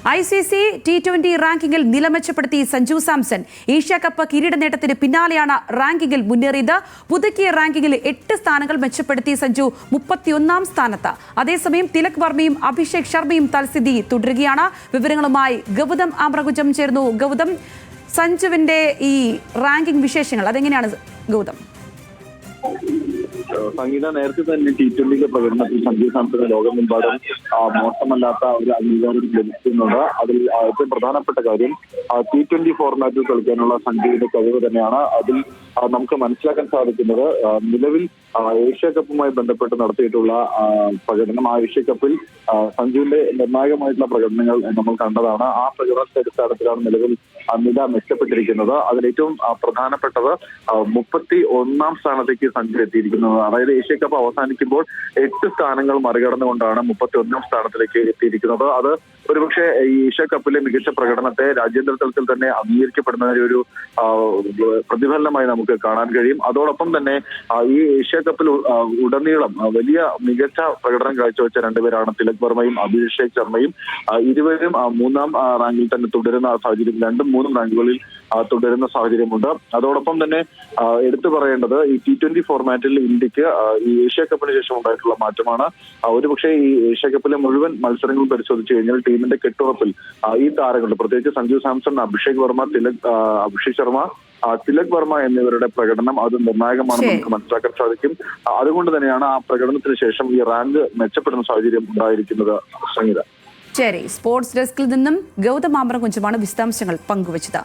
ICC T20 റാങ്കിങ്ങിൽ നില മെച്ചപ്പെടുത്തി സഞ്ജു സാംസൺ. ഏഷ്യ കപ്പ് കിരീട നേട്ടത്തിന് പിന്നാലെയാണ് റാങ്കിങ്ങിൽ മുന്നേറിയത്. പുതുക്കിയ റാങ്കിങ്ങിൽ 8 സ്ഥാനങ്ങൾ മെച്ചപ്പെടുത്തി സഞ്ജു 31ാം സ്ഥാനത്ത്. അതേസമയം തിലക് വർമ്മയും അഭിഷേക് ശർമ്മയും തൽസ്ഥിതി തുടരുകയാണ്. വിവരങ്ങളുമായി ഗൗതം ആമ്രകുജം ചേർന്നു. ഗൗതം, സഞ്ജുവിന്റെ ഈ റാങ്കിംഗ് വിശേഷങ്ങൾ അതെങ്ങനെയാണ് ഗൗതം? സംഗീത നേരത്തെ തന്നെ T20 പ്രകടനത്തിൽ സഞ്ജു സാംസണ് ലോകമെമ്പാടും മോശമല്ലാത്ത ഒരു അംഗീകാരം ലഭിക്കുന്നുണ്ട്. അതിൽ ഏറ്റവും പ്രധാനപ്പെട്ട കാര്യം T20 ഫോർമാറ്റിൽ കളിക്കാനുള്ള സഞ്ജുവിന്റെ കഴിവ് തന്നെയാണ്. അതിൽ നമുക്ക് മനസ്സിലാക്കാൻ സാധിക്കുന്നത് നിലവിൽ ഏഷ്യ കപ്പുമായി ബന്ധപ്പെട്ട് നടത്തിയിട്ടുള്ള പ്രകടനം, ആ ഏഷ്യ കപ്പിൽ സഞ്ജുവിന്റെ നിർണായകമായിട്ടുള്ള പ്രകടനങ്ങൾ നമ്മൾ കണ്ടതാണ്. ആ പ്രകടനത്തിന്റെ അടിസ്ഥാനത്തിലാണ് നിലവിൽ നില മെച്ചപ്പെട്ടിരിക്കുന്നത്. അതിലേറ്റവും പ്രധാനപ്പെട്ടത് 31ാം സ്ഥാനത്തേക്ക് സഞ്ജു എത്തിയിരിക്കുന്നത്. അതായത് ഏഷ്യ കപ്പ് അവസാനിക്കുമ്പോൾ 8 സ്ഥാനങ്ങൾ മറികടന്നുകൊണ്ടാണ് 31ാം സ്ഥാനത്തിലേക്ക് എത്തിയിരിക്കുന്നത്. അത് ഒരുപക്ഷെ ഈ ഏഷ്യ കപ്പിലെ മികച്ച പ്രകടനത്തെ രാജ്യാന്തര തലത്തിൽ തന്നെ അംഗീകരിക്കപ്പെടുന്നതിന്റെ ഒരു പ്രതിഫലനമായി നമുക്ക് കാണാൻ കഴിയും. അതോടൊപ്പം തന്നെ ഈ ഏഷ്യ കപ്പിൽ ഉടനീളം വലിയ മികച്ച പ്രകടനം കാഴ്ചവെച്ച രണ്ടുപേരാണ് തിലക് വർമ്മയും അഭിഷേക് ശർമ്മയും. ഇരുവരും 3ാം റാങ്കിൽ തന്നെ തുടരുന്ന സാഹചര്യം, 2ഉം 3ഉം റാങ്കുകളിൽ തുടരുന്ന സാഹചര്യമുണ്ട്. അതോടൊപ്പം തന്നെ എടുത്തു പറയേണ്ടത് ഈ T20 ഫോർമാറ്റിൽ ഇന്ത്യക്ക് ഈ ഏഷ്യ കപ്പിന് ശേഷം ഉണ്ടായിട്ടുള്ള മാറ്റമാണ്. ഒരുപക്ഷെ ഈ ഏഷ്യ കപ്പിലെ മുഴുവൻ മത്സരങ്ങളും പരിശോധിച്ചു കഴിഞ്ഞാൽ ടീമിന്റെ കെട്ടുറപ്പിൽ ഈ താരങ്ങൾ, പ്രത്യേകിച്ച് സഞ്ജു സാംസൺ, അഭിഷേക് ശർമ്മ, തിലക് വർമ്മ എന്നിവരുടെ പ്രകടനം അത് നിർണായകമാണെന്ന് നമുക്ക് മനസ്സിലാക്കാൻ സാധിക്കും. അതുകൊണ്ട് തന്നെയാണ് ആ പ്രകടനത്തിന് ശേഷം ഈ റാങ്ക് മെച്ചപ്പെടുന്ന സാഹചര്യം ഉണ്ടായിരിക്കുന്നത്. സംഗീത, ശരി. സ്പോർട്സ് ഡെസ്കിൽ നിന്നും ഗൗതം ആമ്രകുഞ്ചമാണ് വിശദാംശങ്ങൾ പങ്കുവച്ചത്.